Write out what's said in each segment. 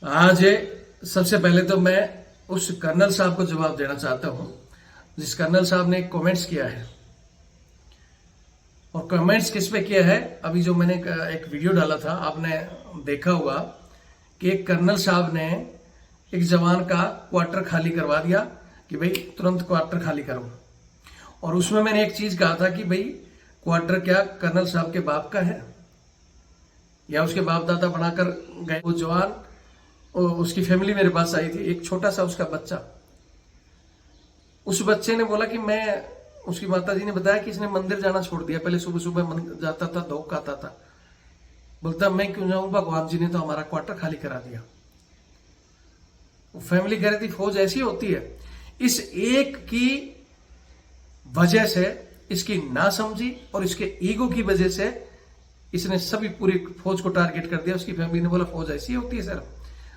आज सबसे पहले तो मैं उस कर्नल साहब को जवाब देना चाहता हूं जिस कर्नल साहब ने कमेंट्स किया है। और कमेंट्स किस पे किया है, अभी जो मैंने एक वीडियो डाला था आपने देखा होगा कि एक कर्नल साहब ने एक जवान का क्वार्टर खाली करवा दिया कि भाई तुरंत क्वार्टर खाली करो। और उसमें मैंने एक चीज कहा था कि भाई क्वार्टर क्या कर्नल साहब के बाप का है या उसके बाप दादा बनाकर गए। वो जवान, उसकी फैमिली मेरे पास आई थी, एक छोटा सा उसका बच्चा। उस बच्चे ने बोला कि मैं, उसकी माता जी ने बताया कि इसने मंदिर जाना छोड़ दिया। पहले सुबह सुबह जाता था, धोख खाता था। बोलता मैं क्यों जाऊं, भगवान जी ने तो हमारा क्वार्टर खाली करा दिया। वो फैमिली कह रही थी फौज ऐसी होती है। इस एक की वजह से, इसकी नासमझी और इसके ईगो की वजह से इसने सभी पूरी फौज को टारगेट कर दिया। उसकी फैमिली ने बोला फौज ऐसी होती है सर,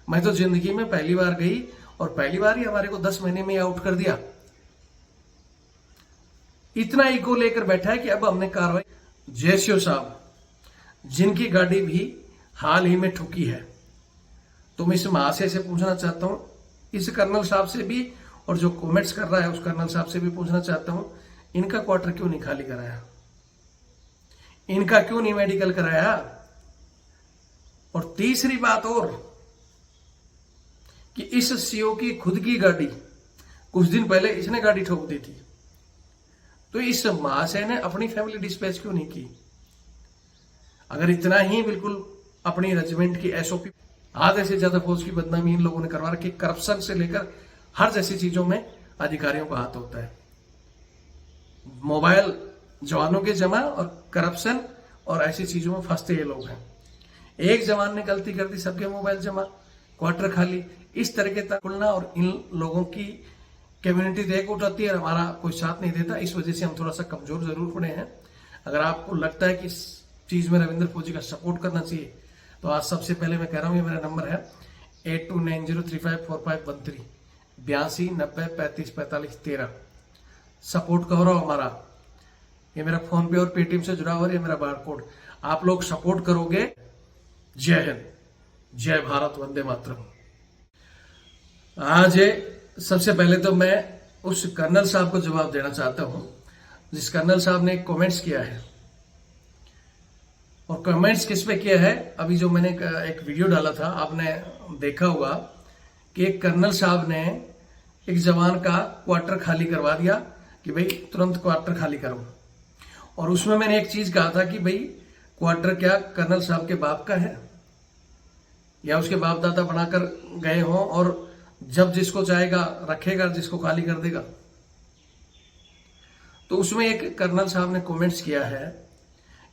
मैं तो जिंदगी में पहली बार गई और पहली बार ही हमारे को 10 महीने में आउट कर दिया। इतना ईगो लेकर बैठा है कि अब हमने कार्रवाई। जयसियो साहब जिनकी गाड़ी भी हाल ही में ठुकी है, तो मैं इस महाशय से पूछना चाहता हूं, इस कर्नल साहब से भी, और जो कमेंट्स कर रहा है उस कर्नल साहब से भी पूछना चाहता हूं, इनका क्वार्टर क्यों नहीं खाली कराया, इनका क्यों नहीं मेडिकल कराया। और तीसरी बात और कि इस सीओ की खुद की गाड़ी कुछ दिन पहले इसने गाड़ी ठोक दी थी, तो इस महाशय ने अपनी फैमिली डिस्पैच क्यों नहीं की। अगर इतना ही बिल्कुल अपनी रेजिमेंट की एसओपी, आधे से ज्यादा फौज की बदनामी इन लोगों ने करवा रखी। करप्शन से लेकर हर जैसी चीजों में अधिकारियों का हाथ होता है। मोबाइल जवानों के जमा और करप्शन और ऐसी चीजों में फंसते ये लोग हैं। एक जवान ने गलती कर दी, सबके मोबाइल जमा, क्वार्टर खाली। इस तरह के खुलना और इन लोगों की कम्युनिटी देख उठाती है और हमारा कोई साथ नहीं देता। इस वजह से हम थोड़ा सा कमजोर जरूर पड़े हैं। अगर आपको लगता है कि इस चीज में रविंद्र फौजी का सपोर्ट करना चाहिए, तो आज सबसे पहले मैं कह रहा हूं, ये मेरा नंबर है 8290354513 8290354513। सपोर्ट करो हमारा। ये मेरा फोन पे और पेटीएम से जुड़ा हुआ है, ये मेरा बार कोड। आप लोग सपोर्ट करोगे। जय हिंद, जय भारत, वंदे मातरम। आज सबसे पहले तो मैं उस कर्नल साहब को जवाब देना चाहता हूं जिस कर्नल साहब ने कमेंट्स किया है। और कमेंट्स किस पे किया है, अभी जो मैंने एक वीडियो डाला था आपने देखा होगा कि एक कर्नल साहब ने एक जवान का क्वार्टर खाली करवा दिया कि भाई तुरंत क्वार्टर खाली करो। और उसमें मैंने एक चीज कहा था कि भाई क्वार्टर क्या कर्नल साहब के बाप का है या उसके बाप दादा बनाकर गए हों, और जब जिसको चाहेगा रखेगा, जिसको खाली कर देगा। तो उसमें एक कर्नल साहब ने कमेंट्स किया है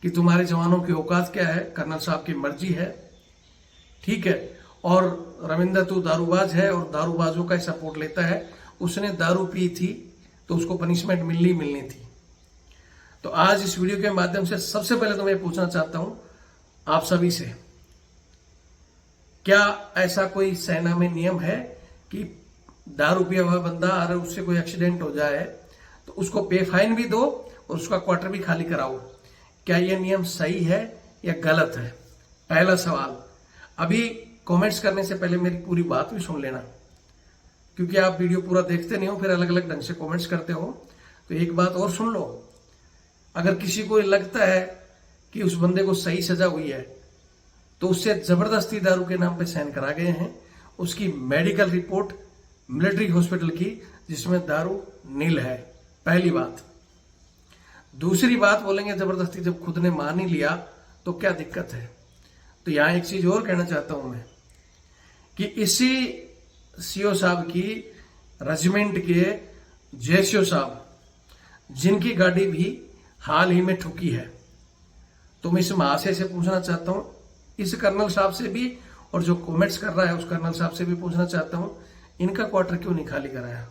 कि तुम्हारे जवानों की औकात क्या है, कर्नल साहब की मर्जी है, ठीक है। और रविंद्र तू दारूबाज है और दारूबाजों का सपोर्ट लेता है। उसने दारू पी थी तो उसको पनिशमेंट मिलनी थी। तो आज इस वीडियो के माध्यम से सबसे पहले तो मैं पूछना चाहता हूं आप सभी से, क्या ऐसा कोई सेना में नियम है कि दारू पिया हुआ बंदा अगर उससे कोई एक्सीडेंट हो जाए तो उसको पे फाइन भी दो और उसका क्वार्टर भी खाली कराओ? क्या यह नियम सही है या गलत है? पहला सवाल। अभी कमेंट्स करने से पहले मेरी पूरी बात भी सुन लेना, क्योंकि आप वीडियो पूरा देखते नहीं हो, फिर अलग अलग ढंग से कमेंट्स करते हो। तो एक बात और सुन लो, अगर किसी को लगता है कि उस बंदे को सही सजा हुई है तो उससे जबरदस्ती दारू के नाम पे साइन करा गए हैं, उसकी मेडिकल रिपोर्ट मिलिट्री हॉस्पिटल की जिसमें दारू नील है। पहली बात। दूसरी बात बोलेंगे जबरदस्ती, जब खुद ने मान ही लिया तो क्या दिक्कत है। तो यहां एक चीज और कहना चाहता हूं मैं कि इसी सीओ साहब की रेजिमेंट के जयसियो साहब जिनकी गाड़ी भी हाल ही में ठुकी है, तो मैं इस महाशय से पूछना चाहता हूं, इस कर्नल साहब से भी, और जो कमेंट्स कर रहा है उस कर्नल साहब से भी पूछना चाहता हूं, इनका क्वार्टर क्यों नहीं खाली कराया,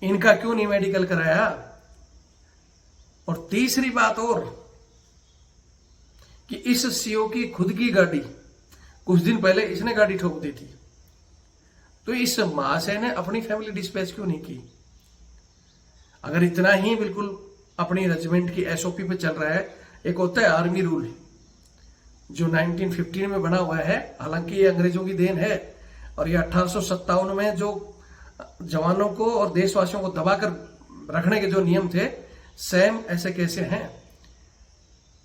इनका क्यों नहीं मेडिकल कराया। और तीसरी बात और कि इस सीओ की खुद की गाड़ी कुछ दिन पहले इसने गाड़ी ठोक दी थी, तो इस महाशय ने अपनी फैमिली डिस्पैच क्यों नहीं की। अगर इतना ही बिल्कुल अपनी रेजिमेंट की एसओपी पे चल रहा है, एक होता है आर्मी रूल, जो 1915 में बना हुआ है, हालांकि ये अंग्रेजों की देन है, और ये 1857 में जो जवानों को और देशवासियों को दबाकर रखने के जो नियम थे, सेम ऐसे कैसे हैं।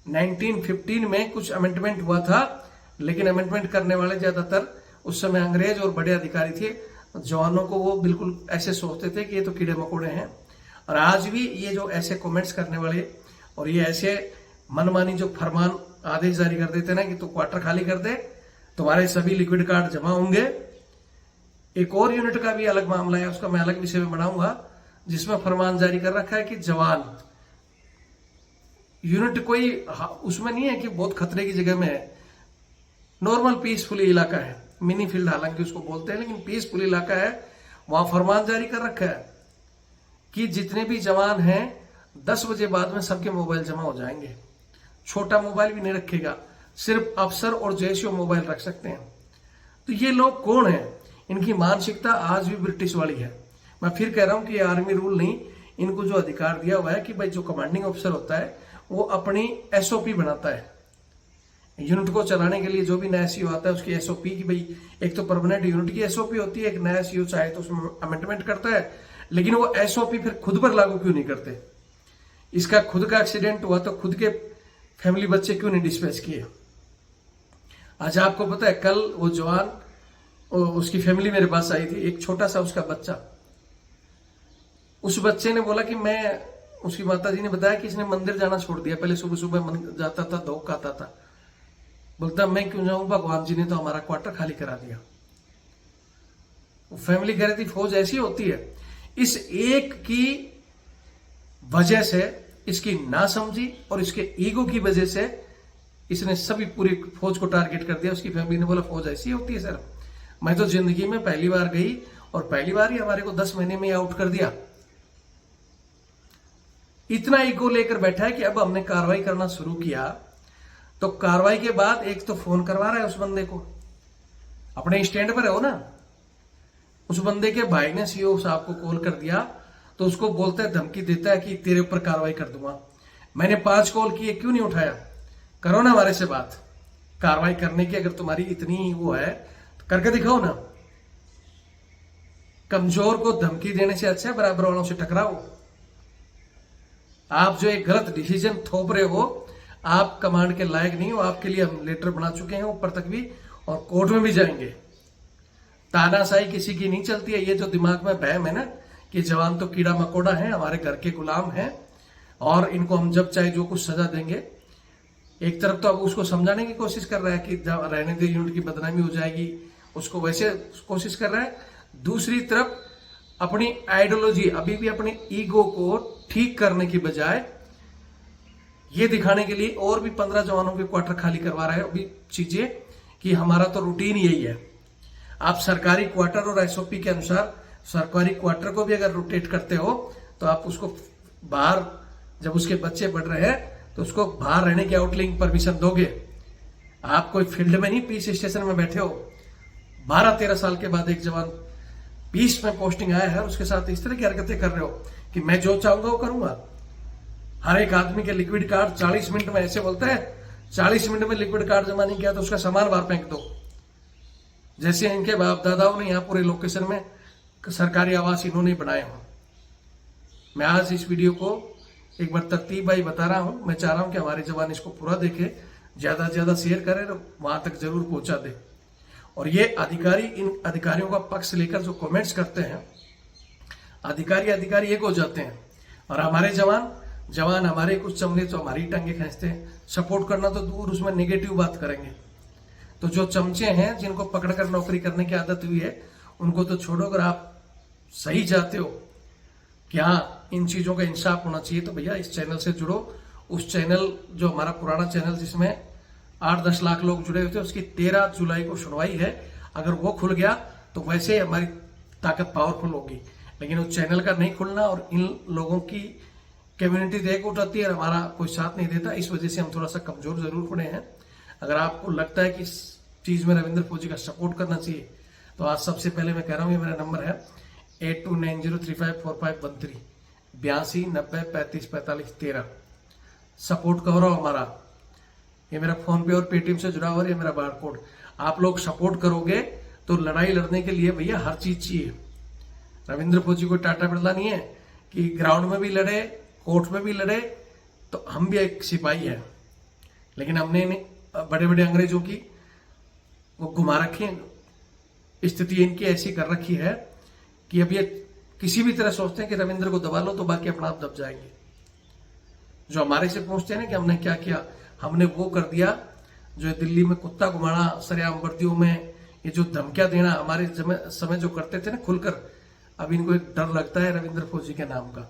1915 में कुछ अमेंडमेंट हुआ था, लेकिन अमेंडमेंट करने वाले ज्यादातर उस समय अंग्रेज और बड़े अधिकारी थे। जवानों को वो बिल्कुल ऐसे सोचते थे कि ये तो कीड़े मकोड़े हैं। और आज भी ये जो ऐसे कमेंट्स करने वाले और ये ऐसे मनमानी जो फरमान आदेश जारी कर देते ना कि तू क्वार्टर खाली कर दे, तुम्हारे सभी लिक्विड कार्ड जमा होंगे। एक और यूनिट का भी अलग मामला है, उसका मैं अलग विषय में बनाऊंगा, जिसमें फरमान जारी कर रखा है कि जवान यूनिट कोई उसमें नहीं है कि बहुत खतरे की जगह में है, नॉर्मल पीसफुल इलाका है, मिनी फील्ड हालांकि उसको बोलते हैं, लेकिन पीसफुल इलाका है। वहां फरमान जारी कर रखा है कि जितने भी जवान हैं 10 बजे बाद में सबके मोबाइल जमा हो जाएंगे। छोटा मोबाइल भी नहीं रखेगा, सिर्फ अफसर और जेसीओ मोबाइल रख सकते हैं। तो ये लोग कौन है? इनकी मानसिकता आज भी ब्रिटिश वाली है। मैं फिर कह रहा हूं कि ये आर्मी रूल नहीं, इनको जो अधिकार दिया हुआ है कि भाई जो कमांडिंग ऑफिसर होता है वो अपनी एसओपी बनाता है यूनिट को चलाने के लिए। जो भी नया सीओ आता है उसकी एसओपी की, भाई एक तो परमानेंट यूनिट की एसओपी होती है, एक नया सीओ चाहे तो उसमें अमेंडमेंट करता है, लेकिन वो एसओपी फिर खुद पर लागू क्यों नहीं करते? इसका खुद का एक्सीडेंट हुआ तो खुद के फैमिली बच्चे क्यों नहीं डिस्पैच किए? आज आपको पता है, कल वो जवान उसकी फैमिली मेरे पास आई थी, एक छोटा सा उसका बच्चा। उस बच्चे ने बोला कि मैं, उसकी माता जी ने बताया कि इसने मंदिर जाना छोड़ दिया, पहले सुबह सुबह जाता था, धोख आता था। बोलता मैं क्यों जाऊं, भगवान जी ने तो हमारा क्वार्टर खाली करा दिया। वो फैमिली कह रही थी फौज ऐसी होती है। इस एक की वजह से, इसकी नासमझी और इसके ईगो की वजह से इसने सभी पूरी फौज को टारगेट कर दिया। उसकी फैमिली ने बोला फौज ऐसी होती है सर, मैं तो जिंदगी में पहली बार गई और पहली बार ही हमारे को 10 महीने में आउट कर दिया। इतना ईगो लेकर बैठा है कि अब हमने कार्रवाई करना शुरू किया, तो कार्रवाई के बाद एक तो फोन करवा रहा है उस बंदे को, अपने स्टैंड पर हो ना। उस बंदे के भाई ने सीओ साहब को कॉल कर दिया, तो उसको बोलता है, धमकी देता है कि तेरे ऊपर कार्रवाई कर दूंगा। मैंने 5 कॉल किए, क्यों नहीं उठाया? करो ना हमारे से बात, कार्रवाई करने की अगर तुम्हारी इतनी वो है तो करके दिखाओ ना। कमजोर को धमकी देने से अच्छा है बराबर वालों से टकराओ। आप जो एक गलत डिसीजन थोप रहे हो, आप कमांड के लायक नहीं हो। आपके लिए हम लेटर बना चुके हैं ऊपर तक भी, और कोर्ट में भी जाएंगे। तानाशाही किसी की नहीं चलती है। ये जो दिमाग में बहम है ना कि जवान तो कीड़ा मकोड़ा है, हमारे घर के गुलाम हैं और इनको हम जब चाहे जो कुछ सजा देंगे। एक तरफ तो अब उसको समझाने की कोशिश कर रहा है कि रहने दे, यूनिट की बदनामी हो जाएगी, उसको वैसे कोशिश कर रहा है। दूसरी तरफ अपनी आइडियोलॉजी, अभी भी अपने ईगो को ठीक करने की बजाय ये दिखाने के लिए और भी 15 जवानों के क्वार्टर खाली करवा रहा है अभी चीजें, कि हमारा तो रूटीन यही है। आप सरकारी क्वार्टर और एसओपी के अनुसार सरकारी क्वार्टर को भी अगर रोटेट करते हो तो आप उसको बाहर, जब उसके बच्चे बढ़ रहे हैं तो उसको बाहर रहने की आउटलिंग परमिशन दोगे। आप कोई फील्ड में नहीं, पीस स्टेशन में बैठे हो। 12-13 साल के बाद एक जवान पीस में पोस्टिंग आया है, उसके साथ इस तरह की हरकतें कर रहे हो कि मैं जो चाहूंगा वो करूंगा। हर एक आदमी के लिक्विड कार्ड 40 मिनट में, ऐसे बोलता है 40 मिनट में लिक्विड कार्ड जमा नहीं किया तो उसका सामान बाहर फेंक दो। जैसे इनके बाप दादाओं ने यहाँ पूरे लोकेशन में सरकारी आवास इन्होंने बनाए हो। मैं आज इस वीडियो को एक बार तरतीब भाई बता रहा हूं। मैं चाह रहा हूं कि हमारे जवान इसको पूरा देखे, ज्यादा से ज्यादा शेयर करें, वहां तक जरूर पहुंचा दे। और ये अधिकारी, इन अधिकारियों का पक्ष लेकर जो कमेंट्स करते हैं, अधिकारी एक हो जाते हैं। और हमारे जवान हमारे कुछ चमड़े तो हमारी टांगे खींचते हैं। सपोर्ट करना तो दूर, उसमें नेगेटिव बात करेंगे। तो जो चमचे हैं, जिनको पकड़कर नौकरी करने की आदत हुई है, उनको तो छोड़ो। अगर आप सही चाहते हो कि हाँ इन चीजों का इंसाफ होना चाहिए, तो भैया इस चैनल से जुड़ो। उस चैनल, जो हमारा पुराना चैनल जिसमें 8-10 लाख लोग जुड़े हुए थे, उसकी 13 जुलाई को सुनवाई है। अगर वो खुल गया तो वैसे हमारी ताकत पावरफुल होगी। लेकिन उस चैनल का नहीं खुलना और इन लोगों की कम्युनिटी देख उठाती है और हमारा कोई साथ नहीं देता, इस वजह से हम थोड़ा सा कमजोर जरूर पड़े हैं। अगर आपको लगता है कि इस चीज में रविंद्र फौजी का सपोर्ट करना चाहिए, तो आज सबसे पहले मैं कह रहा हूँ, ये मेरा नंबर है 8290354513 8290354513। सपोर्ट करो हमारा। ये मेरा फोन पे और पेटीएम से जुड़ा हुआ है, ये मेरा बारकोड। आप लोग सपोर्ट करोगे तो लड़ाई लड़ने के लिए भैया हर चीज चाहिए। रविंद्र फौजी को टाटा बिरला नहीं है कि ग्राउंड में भी लड़े, कोर्ट में भी लड़े, तो हम भी एक सिपाही है। लेकिन हमने बड़े बड़े अंग्रेजों की वो घुमा रखी है, स्थिति इनकी ऐसी कर रखी है कि अब ये किसी भी तरह सोचते हैं कि रविंद्र को दबा लो तो बाकी अपना आप दब जाएंगे। जो हमारे से पूछते हैं ना कि हमने क्या किया, हमने वो कर दिया जो दिल्ली में कुत्ता घुमाना, सरेआम वर्दियों में ये जो धमकियां देना हमारे समय जो करते थे ना खुलकर, अब इनको एक डर लगता है रविंद्र फौजी के नाम का।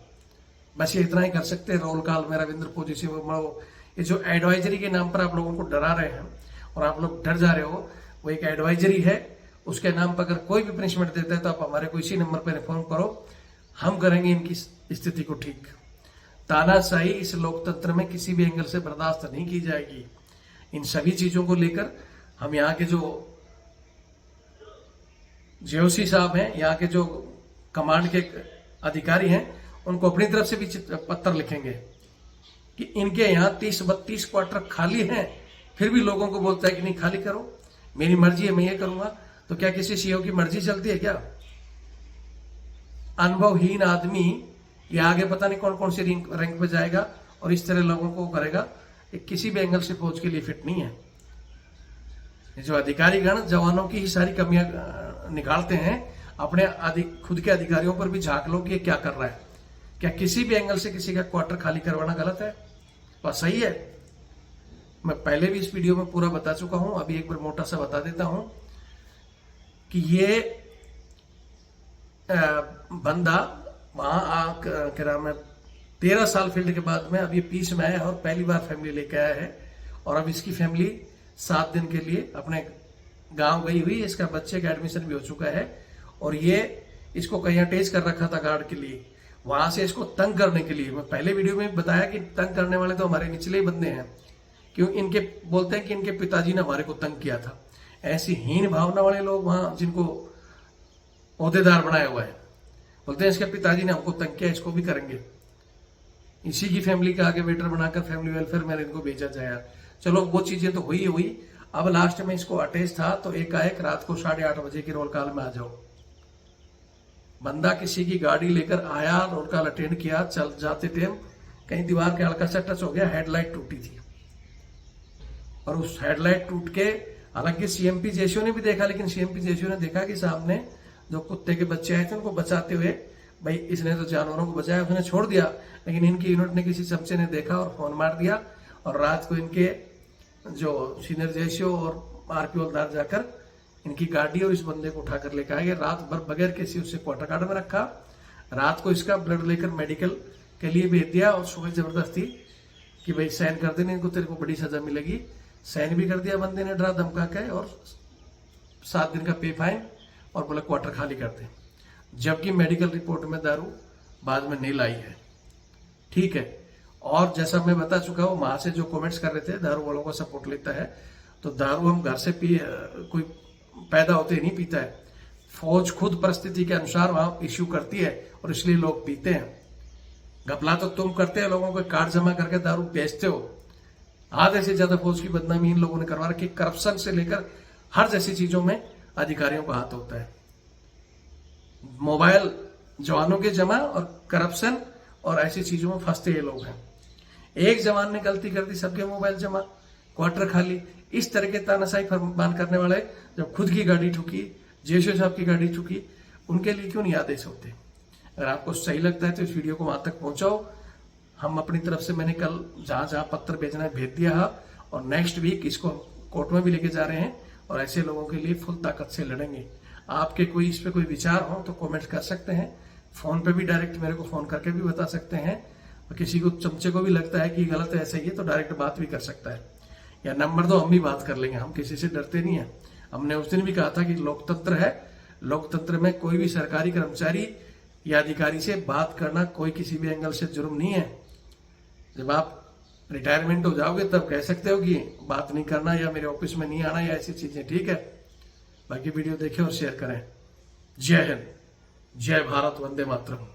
बस ये इतना ही कर सकते हैं, रोल कॉल में रविंद्र फौजी से वो ये जो एडवाइजरी के नाम पर आप लोगों को डरा रहे हैं और आप लोग डर जा रहे हो, वो एक एडवाइजरी है। उसके नाम पर अगर कोई भी पनिशमेंट देता है तो आप हमारे को इसी नंबर पर फोन करो, हम करेंगे इनकी स्थिति को ठीक। तानाशाही इस लोकतंत्र में किसी भी एंगल से बर्दाश्त नहीं की जाएगी। इन सभी चीजों को लेकर हम यहाँ के जो जेओसी साहब हैं, यहाँ के जो कमांड के अधिकारी हैं, उनको अपनी तरफ से भी पत्र लिखेंगे कि इनके यहाँ 30-32 क्वार्टर खाली हैं, फिर भी लोगों को बोलता है कि नहीं खाली करो, मेरी मर्जी है, मैं ये करूंगा। तो क्या किसी सीईओ की मर्जी चलती है क्या? अनुभवहीन आदमी ये आगे पता नहीं कौन कौन सी रैंक पे जाएगा और इस तरह लोगों को करेगा, ये किसी भी एंगल से फौज के लिए फिट नहीं है। ये जो अधिकारीगण जवानों की ही सारी कमियां निकालते हैं, अपने खुद के अधिकारियों पर भी झांक लो कि ये क्या कर रहा है। क्या किसी भी एंगल से किसी का क्वार्टर खाली करवाना गलत है? और सही है। मैं पहले भी इस वीडियो में पूरा बता चुका हूं, अभी एक बार मोटा सा बता देता हूं कि ये बंदा वहां क्या नाम है 13 साल फील्ड के बाद में अब ये पीस में आया और पहली बार फैमिली लेके आया है। और अब इसकी फैमिली 7 दिन के लिए अपने गांव गई हुई। इसका बच्चे का एडमिशन भी हो चुका है और ये इसको कहीं अटैच कर रखा था गार्ड के लिए, वहां से इसको तंग करने के लिए। मैं पहले वीडियो में बताया कि तंग करने वाले तो हमारे निचले ही बंदे हैं, क्यों इनके बोलते हैं कि इनके पिताजी ने हमारे को तंग किया था। ऐसी हीन भावना वाले लोग वहां जिनको ओहदेदार बनाया हुआ है, बोलते हैं इसके पिताजी ने हमको तंग किया, इसको भी करेंगे। इसी की फैमिली का आगे वेटर बनाकर फैमिली वेलफेयर में इनको भेजा जाए। चलो वो चीजें तो हुई। अब लास्ट में इसको अटैच था तो एकाएक रात को 8:30 बजे की रोल कॉल में आ जाओ। बंदा किसी की गाड़ी लेकर आया, रोल कॉल अटेंड किया, चल जाते टाइम कहीं दीवार के हल्का सा टच हो गया, हेडलाइट टूटी थी और उस हेडलाइट टूट के, हालांकि सीएमपी जेसीओ ने भी देखा, लेकिन सीएमपी जेसीओ ने देखा कि सामने जो कुत्ते के बच्चे आए थे उनको बचाते हुए, भाई इसने तो जानवरों को बचाया, उसने छोड़ दिया। लेकिन इनकी यूनिट ने किसी चमचे ने देखा और फोन मार दिया और रात को इनके जो सीनियर जेसीओ और आरपीओ हवलदार जाकर इनकी गाड़ी और इस बंदे को उठाकर लेकर आए। रात भर बगैर किसी उससे क्वार्टर गार्ड में रखा। रात को इसका ब्लड लेकर मेडिकल के लिए भेज दिया और सुबह जबरदस्ती कि भाई साइन कर देने इनको, तेरे को बड़ी सजा मिलेगी। साइन भी कर दिया बंदे ने डरा धमका के और 7 दिन का पे फाइन और बोला क्वार्टर खाली कर दे। जबकि मेडिकल रिपोर्ट में दारू बाद में नहीं लाई है। ठीक है। और जैसा मैं बता चुका हूं, वहां से जो कमेंट्स कर रहे थे दारू वालों का सपोर्ट लेता है, तो दारू हम घर से कोई पैदा होते ही नहीं पीता है। फौज खुद परिस्थिति के अनुसार वहां इश्यू करती है और इसलिए लोग पीते हैं। घपला तो तुम करते हैं, लोगों को कार्ड जमा करके दारू बेचते हो। आधे से ज्यादा फौज की बदनामी इन लोगों ने करवा रखी। करप्शन से लेकर हर जैसी चीजों में अधिकारियों का हाथ होता है। मोबाइल जवानों के जमा और करप्शन और ऐसी चीजों में फंसते ये लोग हैं। एक जवान ने गलती कर दी, सबके मोबाइल जमा, क्वार्टर खाली। इस तरह के तानाशाही फरमान करने वाले जब खुद की गाड़ी ठुकी, जेसीओ साहब की गाड़ी ठुकी, उनके लिए क्यों नहीं आदेश होते? अगर आपको सही लगता है तो इस वीडियो को वहां तक पहुंचाओ। हम अपनी तरफ से, मैंने कल जहां जहां पत्र भेजना है भेज दिया है और नेक्स्ट वीक इसको कोर्ट में भी लेके जा रहे हैं और ऐसे लोगों के लिए फुल ताकत से लड़ेंगे। आपके कोई इस पे कोई विचार हो तो कमेंट कर सकते हैं। फोन पे भी डायरेक्ट मेरे को फोन करके भी बता सकते हैं। और किसी को चमचे को भी लगता है कि गलत है, ऐसा ही है, तो डायरेक्ट बात भी कर सकता है। या नंबर दो, हम भी बात कर लेंगे। हम किसी से डरते नहीं है। हमने उस दिन भी कहा था कि लोकतंत्र है, लोकतंत्र में कोई भी सरकारी कर्मचारी या अधिकारी से बात करना कोई किसी भी एंगल से जुर्म नहीं है। जब आप रिटायरमेंट हो जाओगे तब कह सकते हो कि बात नहीं करना या मेरे ऑफिस में नहीं आना या ऐसी चीजें। ठीक है। बाकी वीडियो देखें और शेयर करें। जय हिंद, जय भारत, वंदे मातरम।